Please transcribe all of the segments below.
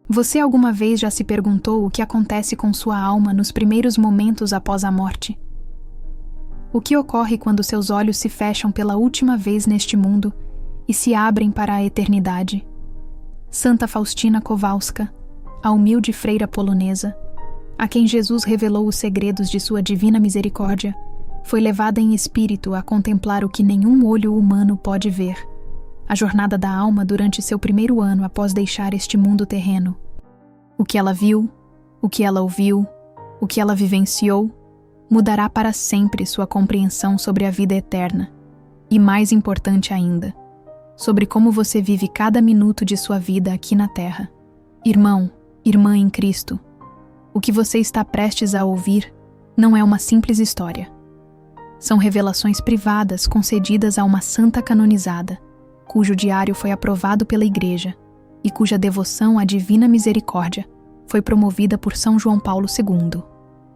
Você alguma vez já se perguntou o que acontece com sua alma nos primeiros momentos após a morte? O que ocorre quando seus olhos se fecham pela última vez neste mundo e se abrem para a eternidade? Santa Faustina Kowalska, a humilde freira polonesa, a quem Jesus revelou os segredos de sua divina misericórdia, foi levada em espírito a contemplar o que nenhum olho humano pode ver. A jornada da alma durante seu primeiro ano após deixar este mundo terreno. O que ela viu, o que ela ouviu, o que ela vivenciou, mudará para sempre sua compreensão sobre a vida eterna. E mais importante ainda, sobre como você vive cada minuto de sua vida aqui na Terra. Irmão, irmã em Cristo, o que você está prestes a ouvir não é uma simples história. São revelações privadas concedidas a uma santa canonizada, cujo diário foi aprovado pela Igreja e cuja devoção à Divina Misericórdia foi promovida por São João Paulo II.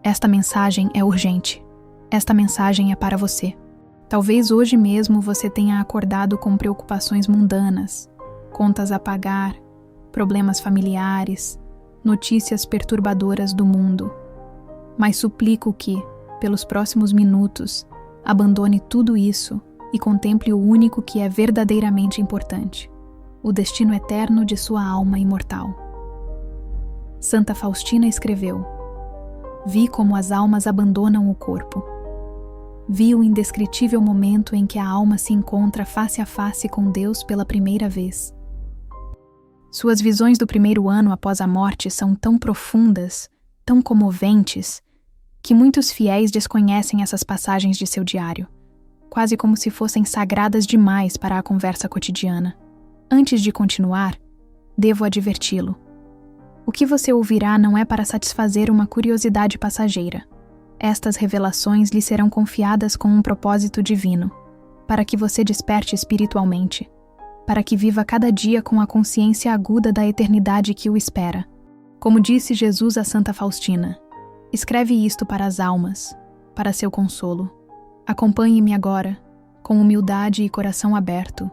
Esta mensagem é urgente. Esta mensagem é para você. Talvez hoje mesmo você tenha acordado com preocupações mundanas, contas a pagar, problemas familiares, notícias perturbadoras do mundo. Mas suplico que, pelos próximos minutos, abandone tudo isso e contemple o único que é verdadeiramente importante, o destino eterno de sua alma imortal. Santa Faustina escreveu: Vi como as almas abandonam o corpo. Vi o indescritível momento em que a alma se encontra face a face com Deus pela primeira vez. Suas visões do primeiro ano após a morte são tão profundas, tão comoventes, que muitos fiéis desconhecem essas passagens de seu diário, quase como se fossem sagradas demais para a conversa cotidiana. Antes de continuar, devo adverti-lo. O que você ouvirá não é para satisfazer uma curiosidade passageira. Estas revelações lhe serão confiadas com um propósito divino, para que você desperte espiritualmente, para que viva cada dia com a consciência aguda da eternidade que o espera. Como disse Jesus a Santa Faustina, escreve isto para as almas, para seu consolo. Acompanhe-me agora, com humildade e coração aberto,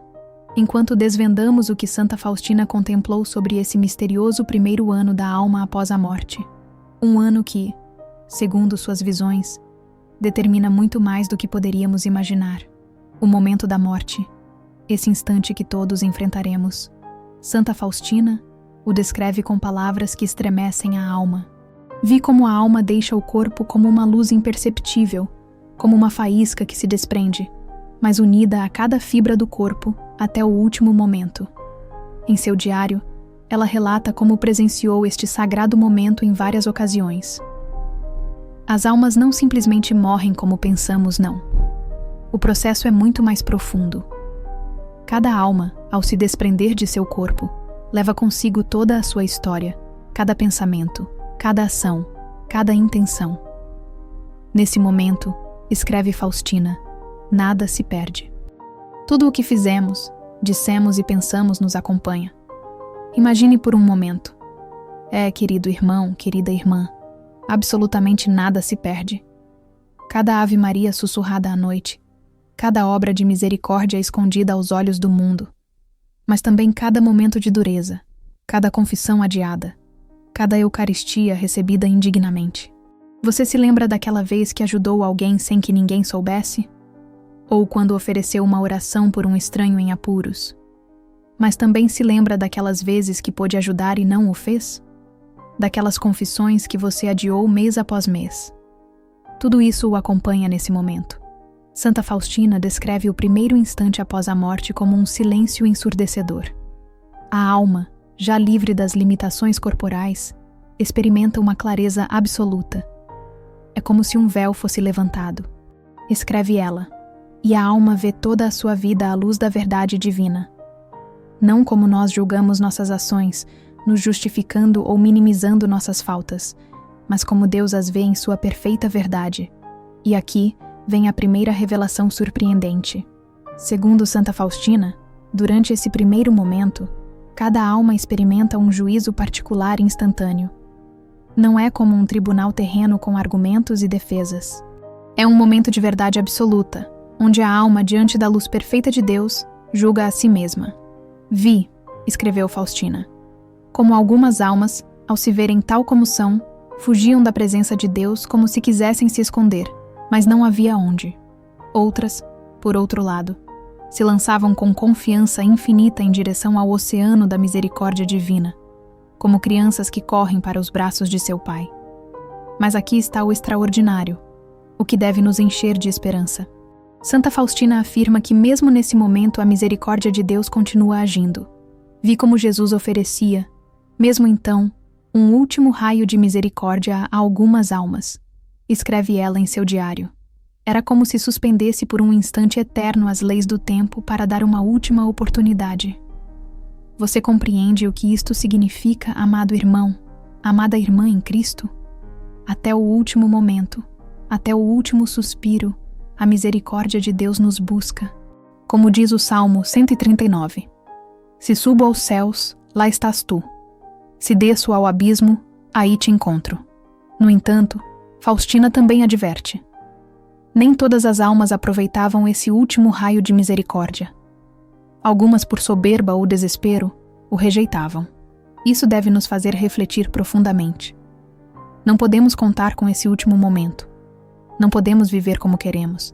enquanto desvendamos o que Santa Faustina contemplou sobre esse misterioso primeiro ano da alma após a morte. Um ano que, segundo suas visões, determina muito mais do que poderíamos imaginar. O momento da morte, esse instante que todos enfrentaremos. Santa Faustina o descreve com palavras que estremecem a alma. Vi como a alma deixa o corpo como uma luz imperceptível, como uma faísca que se desprende, mas unida a cada fibra do corpo até o último momento. Em seu diário, ela relata como presenciou este sagrado momento em várias ocasiões. As almas não simplesmente morrem como pensamos, não. O processo é muito mais profundo. Cada alma, ao se desprender de seu corpo, leva consigo toda a sua história, cada pensamento, cada ação, cada intenção. Nesse momento, escreve Faustina, nada se perde. Tudo o que fizemos, dissemos e pensamos nos acompanha. Imagine por um momento. Querido irmão, querida irmã, absolutamente nada se perde. Cada Ave Maria sussurrada à noite, cada obra de misericórdia escondida aos olhos do mundo, mas também cada momento de dureza, cada confissão adiada, cada Eucaristia recebida indignamente. Você se lembra daquela vez que ajudou alguém sem que ninguém soubesse? Ou quando ofereceu uma oração por um estranho em apuros? Mas também se lembra daquelas vezes que pôde ajudar e não o fez? Daquelas confissões que você adiou mês após mês? Tudo isso o acompanha nesse momento. Santa Faustina descreve o primeiro instante após a morte como um silêncio ensurdecedor. A alma, já livre das limitações corporais, experimenta uma clareza absoluta. É como se um véu fosse levantado. Escreve ela, e a alma vê toda a sua vida à luz da verdade divina. Não como nós julgamos nossas ações, nos justificando ou minimizando nossas faltas, mas como Deus as vê em sua perfeita verdade. E aqui vem a primeira revelação surpreendente. Segundo Santa Faustina, durante esse primeiro momento, cada alma experimenta um juízo particular instantâneo. Não é como um tribunal terreno com argumentos e defesas. É um momento de verdade absoluta, onde a alma, diante da luz perfeita de Deus, julga a si mesma. Vi, escreveu Faustina, Como algumas almas, ao se verem tal como são, fugiam da presença de Deus como se quisessem se esconder, mas não havia onde. Outras, por outro lado, se lançavam com confiança infinita em direção ao oceano da misericórdia divina, como crianças que correm para os braços de seu pai. Mas aqui está o extraordinário, o que deve nos encher de esperança. Santa Faustina afirma que mesmo nesse momento a misericórdia de Deus continua agindo. Vi como Jesus oferecia, mesmo então, um último raio de misericórdia a algumas almas, escreve ela em seu diário. Era como se suspendesse por um instante eterno as leis do tempo para dar uma última oportunidade. Você compreende o que isto significa, amado irmão, amada irmã em Cristo? Até o último momento, até o último suspiro, a misericórdia de Deus nos busca. Como diz o Salmo 139. Se subo aos céus, lá estás tu. Se desço ao abismo, aí te encontro. No entanto, Faustina também adverte. Nem todas as almas aproveitavam esse último raio de misericórdia. Algumas, por soberba ou desespero, o rejeitavam. Isso deve nos fazer refletir profundamente. Não podemos contar com esse último momento. Não podemos viver como queremos,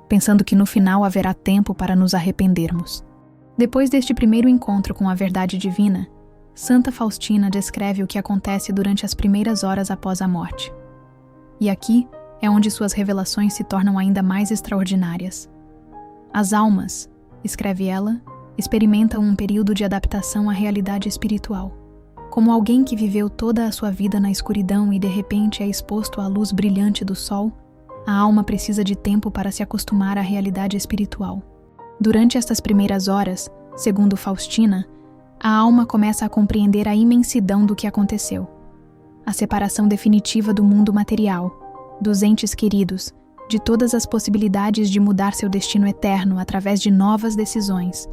pensando que no final haverá tempo para nos arrependermos. Depois deste primeiro encontro com a verdade divina, Santa Faustina descreve o que acontece durante as primeiras horas após a morte. E aqui é onde suas revelações se tornam ainda mais extraordinárias. As almas, escreve ela, experimentam um período de adaptação à realidade espiritual. Como alguém que viveu toda a sua vida na escuridão e de repente é exposto à luz brilhante do sol, a alma precisa de tempo para se acostumar à realidade espiritual. Durante estas primeiras horas, segundo Faustina, a alma começa a compreender a imensidão do que aconteceu. A separação definitiva do mundo material, dos entes queridos, de todas as possibilidades de mudar seu destino eterno através de novas decisões.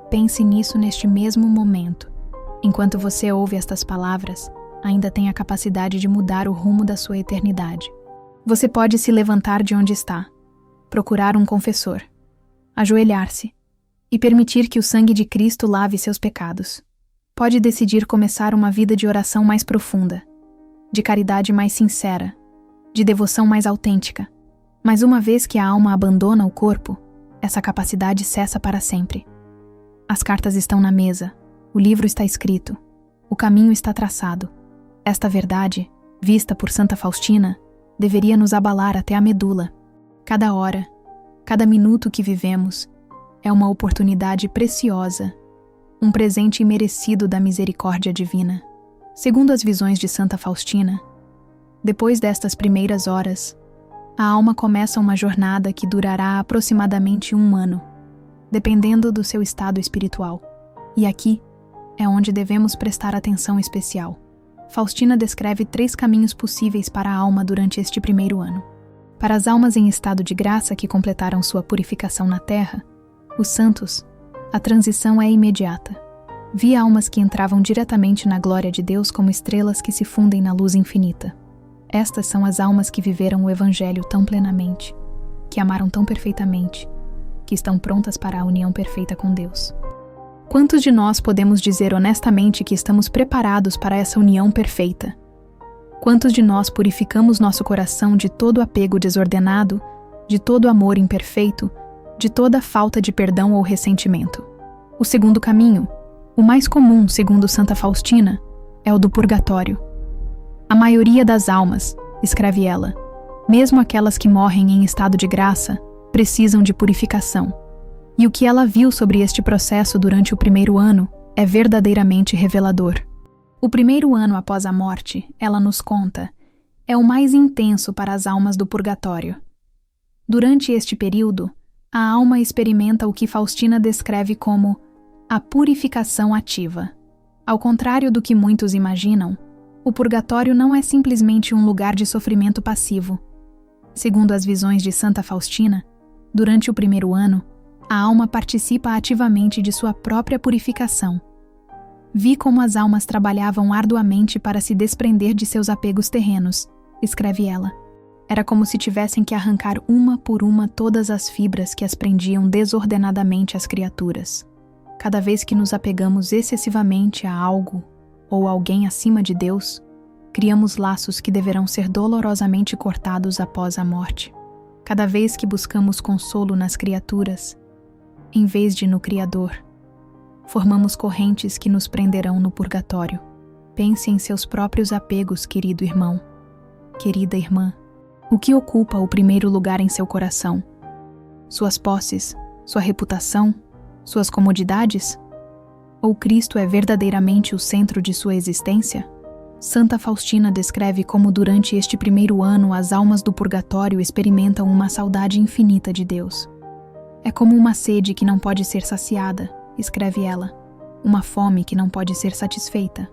Pense nisso neste mesmo momento. Enquanto você ouve estas palavras, ainda tem a capacidade de mudar o rumo da sua eternidade. Você pode se levantar de onde está, procurar um confessor, ajoelhar-se e permitir que o sangue de Cristo lave seus pecados. Pode decidir começar uma vida de oração mais profunda, de caridade mais sincera, de devoção mais autêntica. Mas uma vez que a alma abandona o corpo, essa capacidade cessa para sempre. As cartas estão na mesa, o livro está escrito, o caminho está traçado. Esta verdade, vista por Santa Faustina, deveria nos abalar até a medula. Cada hora, cada minuto que vivemos, é uma oportunidade preciosa, um presente imerecido da misericórdia divina. Segundo as visões de Santa Faustina, depois destas primeiras horas, a alma começa uma jornada que durará aproximadamente 1 ano, dependendo do seu estado espiritual. E aqui é onde devemos prestar atenção especial. Faustina descreve 3 caminhos possíveis para a alma durante este primeiro ano. Para as almas em estado de graça que completaram sua purificação na terra, os santos, a transição é imediata. Vi almas que entravam diretamente na glória de Deus como estrelas que se fundem na luz infinita. Estas são as almas que viveram o Evangelho tão plenamente, que amaram tão perfeitamente, que estão prontas para a união perfeita com Deus. Quantos de nós podemos dizer honestamente que estamos preparados para essa união perfeita? Quantos de nós purificamos nosso coração de todo apego desordenado, de todo amor imperfeito, de toda falta de perdão ou ressentimento? O segundo caminho, o mais comum, segundo Santa Faustina, é o do purgatório. A maioria das almas, escreve ela, mesmo aquelas que morrem em estado de graça, precisam de purificação. E o que ela viu sobre este processo durante o primeiro ano é verdadeiramente revelador. O primeiro ano após a morte, ela nos conta, é o mais intenso para as almas do purgatório. Durante este período, a alma experimenta o que Faustina descreve como a purificação ativa. Ao contrário do que muitos imaginam, o purgatório não é simplesmente um lugar de sofrimento passivo. Segundo as visões de Santa Faustina, durante o primeiro ano, a alma participa ativamente de sua própria purificação. Vi como as almas trabalhavam arduamente para se desprender de seus apegos terrenos, escreve ela. Era como se tivessem que arrancar uma por uma todas as fibras que as prendiam desordenadamente às criaturas. Cada vez que nos apegamos excessivamente a algo ou alguém acima de Deus, criamos laços que deverão ser dolorosamente cortados após a morte. Cada vez que buscamos consolo nas criaturas, em vez de no Criador, formamos correntes que nos prenderão no purgatório. Pense em seus próprios apegos, querido irmão, querida irmã. O que ocupa o primeiro lugar em seu coração? Suas posses, sua reputação, suas comodidades? Ou Cristo é verdadeiramente o centro de sua existência? Santa Faustina descreve como durante este primeiro ano as almas do purgatório experimentam uma saudade infinita de Deus. É como uma sede que não pode ser saciada, escreve ela, uma fome que não pode ser satisfeita.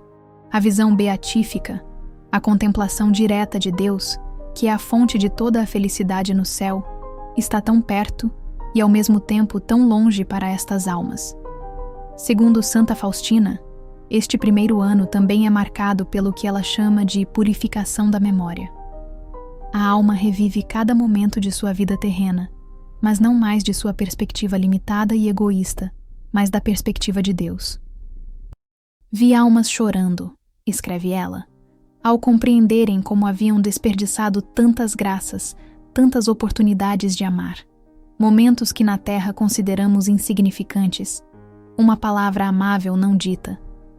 A visão beatífica, a contemplação direta de Deus, que é a fonte de toda a felicidade no céu, está tão perto e ao mesmo tempo tão longe para estas almas. Segundo Santa Faustina, este primeiro ano também é marcado pelo que ela chama de purificação da memória. A alma revive cada momento de sua vida terrena, mas não mais de sua perspectiva limitada e egoísta, mas da perspectiva de Deus. Vi almas chorando, escreve ela, ao compreenderem como haviam desperdiçado tantas graças, tantas oportunidades de amar. Momentos que na terra consideramos insignificantes, uma palavra amável não dita,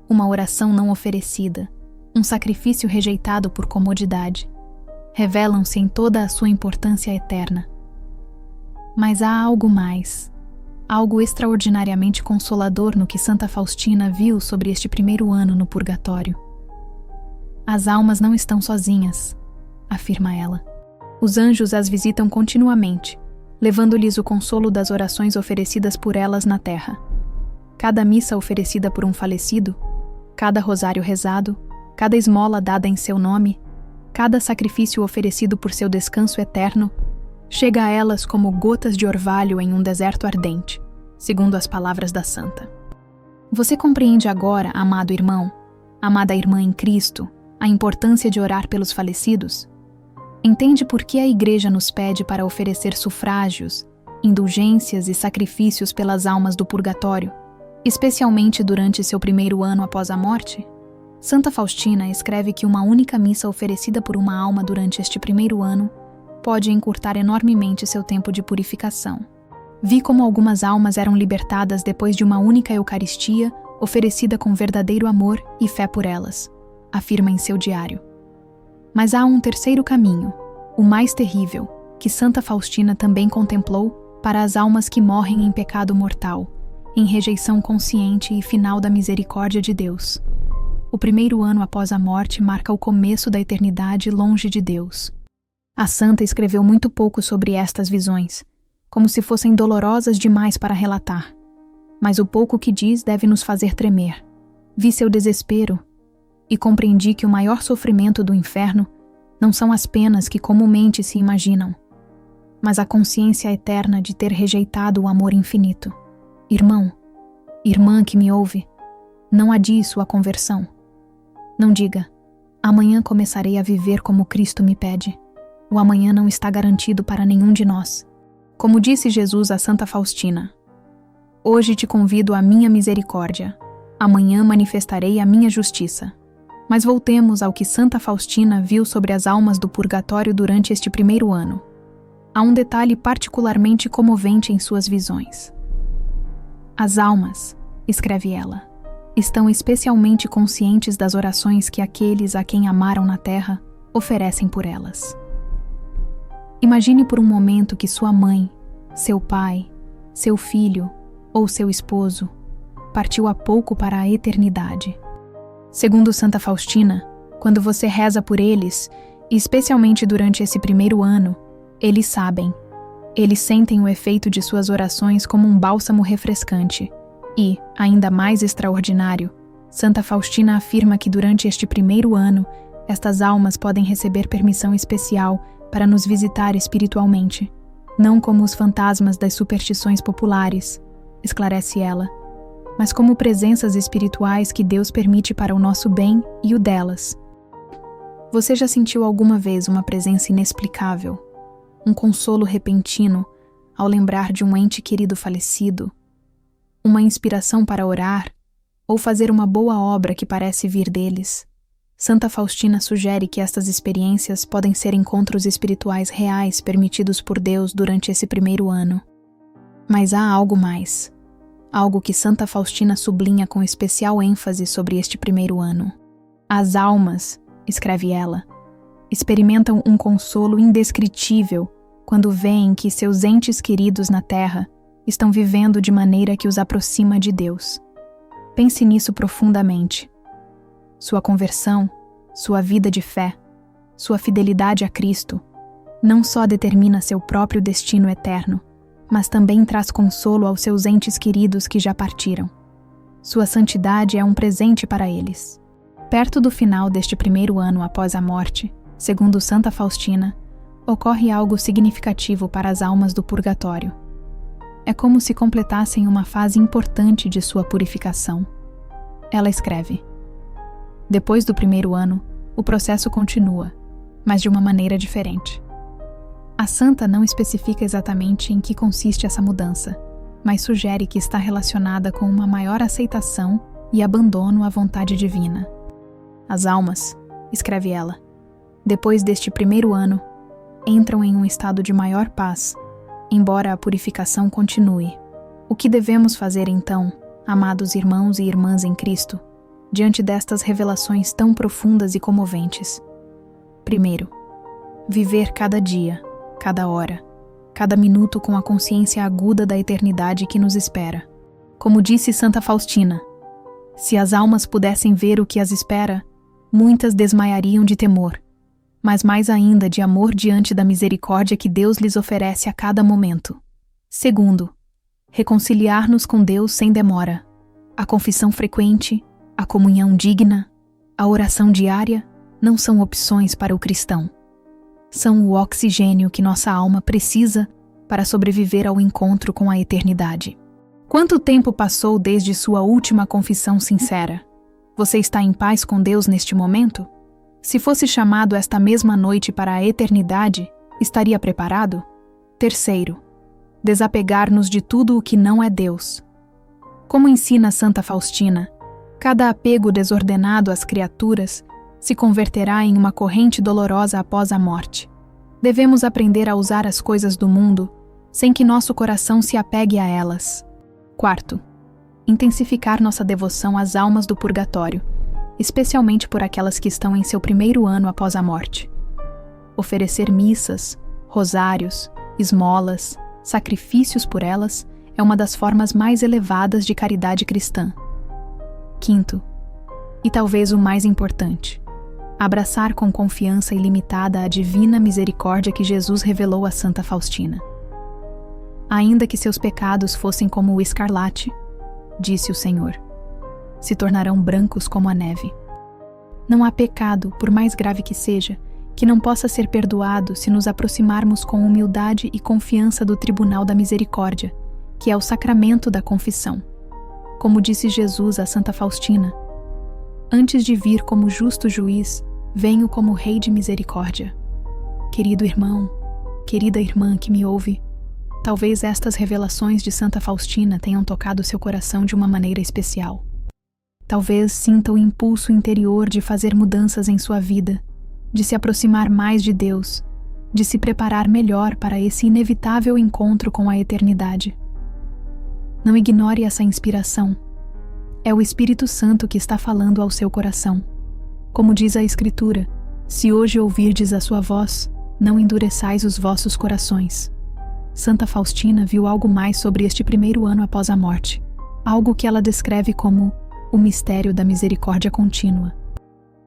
uma oração não oferecida, um sacrifício rejeitado por comodidade, revelam-se em toda a sua importância eterna. Mas há algo mais, algo extraordinariamente consolador no que Santa Faustina viu sobre este primeiro ano no purgatório. As almas não estão sozinhas, afirma ela. Os anjos as visitam continuamente, levando-lhes o consolo das orações oferecidas por elas na terra. Cada missa oferecida por um falecido, cada rosário rezado, cada esmola dada em seu nome, cada sacrifício oferecido por seu descanso eterno, chega a elas como gotas de orvalho em um deserto ardente, segundo as palavras da santa. Você compreende agora, amado irmão, amada irmã em Cristo, a importância de orar pelos falecidos? Entende por que a Igreja nos pede para oferecer sufrágios, indulgências e sacrifícios pelas almas do purgatório, especialmente durante seu primeiro ano após a morte? Santa Faustina escreve que uma única missa oferecida por uma alma durante este primeiro ano pode encurtar enormemente seu tempo de purificação. Vi como algumas almas eram libertadas depois de uma única Eucaristia oferecida com verdadeiro amor e fé por elas, afirma em seu diário. Mas há um terceiro caminho, o mais terrível, que Santa Faustina também contemplou para as almas que morrem em pecado mortal, em rejeição consciente e final da misericórdia de Deus. O primeiro ano após a morte marca o começo da eternidade longe de Deus. A santa escreveu muito pouco sobre estas visões, como se fossem dolorosas demais para relatar. Mas o pouco que diz deve nos fazer tremer. Vi seu desespero e compreendi que o maior sofrimento do inferno não são as penas que comumente se imaginam, mas a consciência eterna de ter rejeitado o amor infinito. Irmão, irmã que me ouve, não adie sua conversão. Não diga, amanhã começarei a viver como Cristo me pede. O amanhã não está garantido para nenhum de nós. Como disse Jesus a Santa Faustina, hoje te convido à minha misericórdia, amanhã manifestarei a minha justiça. Mas voltemos ao que Santa Faustina viu sobre as almas do purgatório durante este primeiro ano. Há um detalhe particularmente comovente em suas visões. As almas, escreve ela, estão especialmente conscientes das orações que aqueles a quem amaram na terra oferecem por elas. Imagine por um momento que sua mãe, seu pai, seu filho ou seu esposo partiu há pouco para a eternidade. Segundo Santa Faustina, quando você reza por eles, e especialmente durante esse primeiro ano, eles sabem, eles sentem o efeito de suas orações como um bálsamo refrescante. E, ainda mais extraordinário, Santa Faustina afirma que durante este primeiro ano, estas almas podem receber permissão especial para nos visitar espiritualmente, não como os fantasmas das superstições populares, esclarece ela, mas como presenças espirituais que Deus permite para o nosso bem e o delas. Você já sentiu alguma vez uma presença inexplicável, um consolo repentino ao lembrar de um ente querido falecido, uma inspiração para orar ou fazer uma boa obra que parece vir deles. Santa Faustina sugere que estas experiências podem ser encontros espirituais reais permitidos por Deus durante esse primeiro ano. Mas há algo mais. Algo que Santa Faustina sublinha com especial ênfase sobre este primeiro ano. As almas, escreve ela, experimentam um consolo indescritível quando veem que seus entes queridos na Terra estão vivendo de maneira que os aproxima de Deus. Pense nisso profundamente. Sua conversão, sua vida de fé, sua fidelidade a Cristo, não só determina seu próprio destino eterno, mas também traz consolo aos seus entes queridos que já partiram. Sua santidade é um presente para eles. Perto do final deste primeiro ano após a morte, segundo Santa Faustina, ocorre algo significativo para as almas do purgatório. É como se completassem uma fase importante de sua purificação. Ela escreve: depois do primeiro ano, o processo continua, mas de uma maneira diferente. A santa não especifica exatamente em que consiste essa mudança, mas sugere que está relacionada com uma maior aceitação e abandono à vontade divina. As almas, escreve ela, depois deste primeiro ano, entram em um estado de maior paz, embora a purificação continue. O que devemos fazer então, amados irmãos e irmãs em Cristo, diante destas revelações tão profundas e comoventes? Primeiro, viver cada dia, cada hora, cada minuto com a consciência aguda da eternidade que nos espera. Como disse Santa Faustina, se as almas pudessem ver o que as espera, muitas desmaiariam de temor, mas mais ainda de amor diante da misericórdia que Deus lhes oferece a cada momento. Segundo, reconciliar-nos com Deus sem demora. A confissão frequente, a comunhão digna, a oração diária não são opções para o cristão. São o oxigênio que nossa alma precisa para sobreviver ao encontro com a eternidade. Quanto tempo passou desde sua última confissão sincera? Você está em paz com Deus neste momento? Se fosse chamado esta mesma noite para a eternidade, estaria preparado? Terceiro, desapegar-nos de tudo o que não é Deus. Como ensina Santa Faustina, cada apego desordenado às criaturas se converterá em uma corrente dolorosa após a morte. Devemos aprender a usar as coisas do mundo sem que nosso coração se apegue a elas. Quarto, intensificar nossa devoção às almas do purgatório, especialmente por aquelas que estão em seu primeiro ano após a morte. Oferecer missas, rosários, esmolas, sacrifícios por elas é uma das formas mais elevadas de caridade cristã. Quinto, e talvez o mais importante, abraçar com confiança ilimitada a divina misericórdia que Jesus revelou a Santa Faustina. Ainda que seus pecados fossem como o escarlate, disse o Senhor, se tornarão brancos como a neve. Não há pecado, por mais grave que seja, que não possa ser perdoado se nos aproximarmos com humildade e confiança do tribunal da misericórdia, que é o sacramento da confissão. Como disse Jesus a Santa Faustina, antes de vir como justo juiz, venho como rei de misericórdia. Querido irmão, querida irmã que me ouve, talvez estas revelações de Santa Faustina tenham tocado seu coração de uma maneira especial. Talvez sinta o impulso interior de fazer mudanças em sua vida, de se aproximar mais de Deus, de se preparar melhor para esse inevitável encontro com a eternidade. Não ignore essa inspiração. É o Espírito Santo que está falando ao seu coração. Como diz a Escritura, se hoje ouvirdes a sua voz, não endureçais os vossos corações. Santa Faustina viu algo mais sobre este primeiro ano após a morte, algo que ela descreve como o mistério da misericórdia contínua.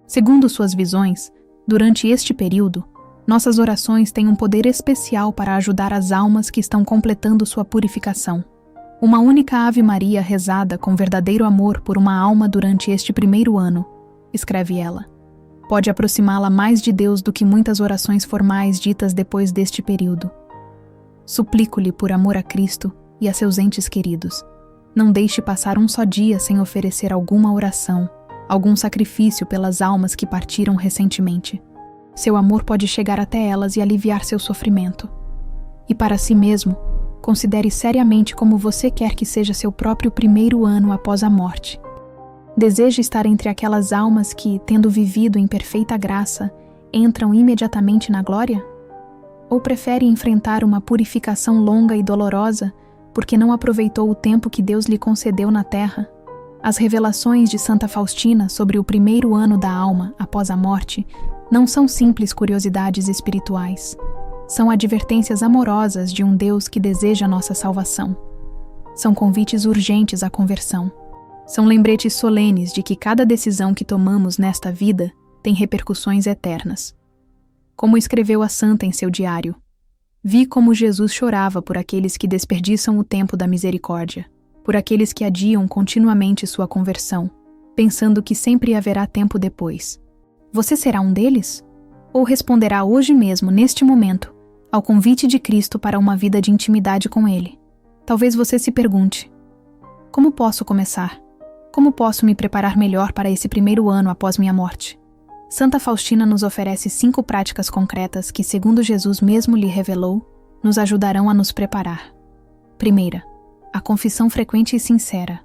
Segundo suas visões, durante este período, nossas orações têm um poder especial para ajudar as almas que estão completando sua purificação. Uma única Ave Maria rezada com verdadeiro amor por uma alma durante este primeiro ano, escreve ela, pode aproximá-la mais de Deus do que muitas orações formais ditas depois deste período. Suplico-lhe por amor a Cristo e a seus entes queridos. Não deixe passar um só dia sem oferecer alguma oração, algum sacrifício pelas almas que partiram recentemente. Seu amor pode chegar até elas e aliviar seu sofrimento. E para si mesmo, considere seriamente como você quer que seja seu próprio primeiro ano após a morte. Deseja estar entre aquelas almas que, tendo vivido em perfeita graça, entram imediatamente na glória? Ou prefere enfrentar uma purificação longa e dolorosa porque não aproveitou o tempo que Deus lhe concedeu na terra? As revelações de Santa Faustina sobre o primeiro ano da alma após a morte não são simples curiosidades espirituais. São advertências amorosas de um Deus que deseja nossa salvação. São convites urgentes à conversão. São lembretes solenes de que cada decisão que tomamos nesta vida tem repercussões eternas. Como escreveu a santa em seu diário, vi como Jesus chorava por aqueles que desperdiçam o tempo da misericórdia, por aqueles que adiam continuamente sua conversão, pensando que sempre haverá tempo depois. Você será um deles? Ou responderá hoje mesmo, neste momento, ao convite de Cristo para uma vida de intimidade com Ele? Talvez você se pergunte: como posso começar? Como posso me preparar melhor para esse primeiro ano após minha morte? Santa Faustina nos oferece 5 práticas concretas que, segundo Jesus mesmo lhe revelou, nos ajudarão a nos preparar. Primeira, a confissão frequente e sincera.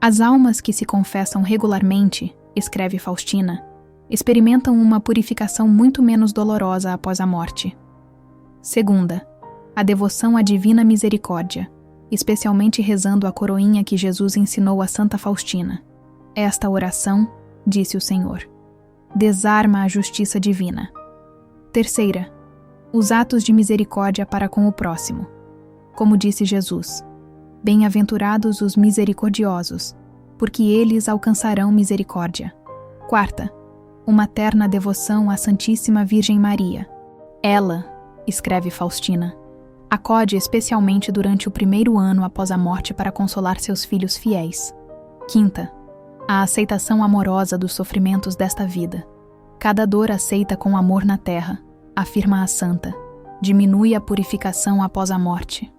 As almas que se confessam regularmente, escreve Faustina, experimentam uma purificação muito menos dolorosa após a morte. Segunda, a devoção à divina misericórdia, especialmente rezando a coroinha que Jesus ensinou a Santa Faustina. Esta oração, disse o Senhor, desarma a justiça divina. Terceira, os atos de misericórdia para com o próximo. Como disse Jesus, bem-aventurados os misericordiosos, porque eles alcançarão misericórdia. Quarta, uma terna devoção à Santíssima Virgem Maria. Ela, escreve Faustina, acode especialmente durante o primeiro ano após a morte para consolar seus filhos fiéis. Quinta, a aceitação amorosa dos sofrimentos desta vida. Cada dor aceita com amor na terra, afirma a santa, diminui a purificação após a morte.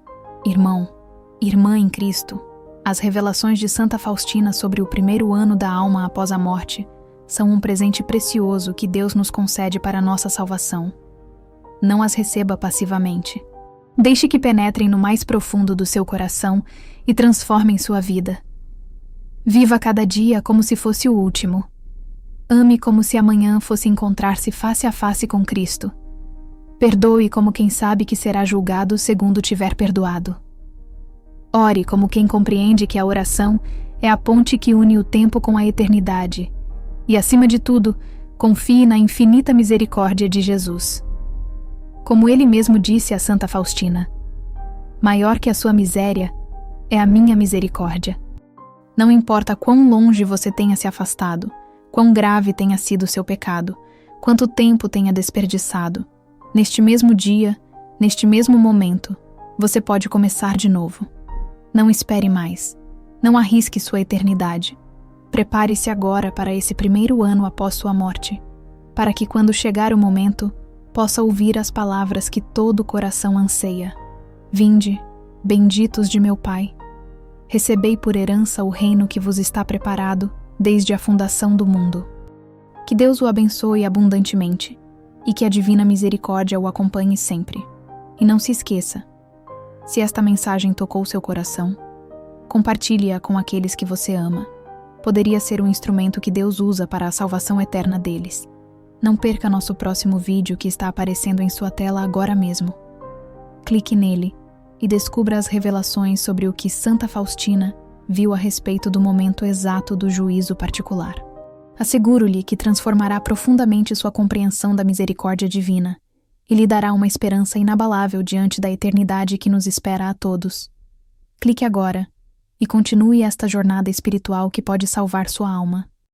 Irmão, irmã em Cristo, as revelações de Santa Faustina sobre o primeiro ano da alma após a morte são um presente precioso que Deus nos concede para a nossa salvação. Não as receba passivamente. Deixe que penetrem no mais profundo do seu coração e transformem sua vida. Viva cada dia como se fosse o último. Ame como se amanhã fosse encontrar-se face a face com Cristo. Perdoe como quem sabe que será julgado segundo tiver perdoado. Ore como quem compreende que a oração é a ponte que une o tempo com a eternidade. E, acima de tudo, confie na infinita misericórdia de Jesus. Como ele mesmo disse a Santa Faustina, maior que a sua miséria é a minha misericórdia. Não importa quão longe você tenha se afastado, quão grave tenha sido o seu pecado, quanto tempo tenha desperdiçado, neste mesmo dia, neste mesmo momento, você pode começar de novo. Não espere mais. Não arrisque sua eternidade. Prepare-se agora para esse primeiro ano após sua morte, para que quando chegar o momento, possa ouvir as palavras que todo o coração anseia. Vinde, benditos de meu Pai. Recebei por herança o reino que vos está preparado desde a fundação do mundo. Que Deus o abençoe abundantemente e que a divina misericórdia o acompanhe sempre. E não se esqueça, se esta mensagem tocou seu coração, compartilhe-a com aqueles que você ama. Poderia ser um instrumento que Deus usa para a salvação eterna deles. Não perca nosso próximo vídeo que está aparecendo em sua tela agora mesmo. Clique nele e descubra as revelações sobre o que Santa Faustina viu a respeito do momento exato do juízo particular. Asseguro-lhe que transformará profundamente sua compreensão da misericórdia divina e lhe dará uma esperança inabalável diante da eternidade que nos espera a todos. Clique agora e continue esta jornada espiritual que pode salvar sua alma.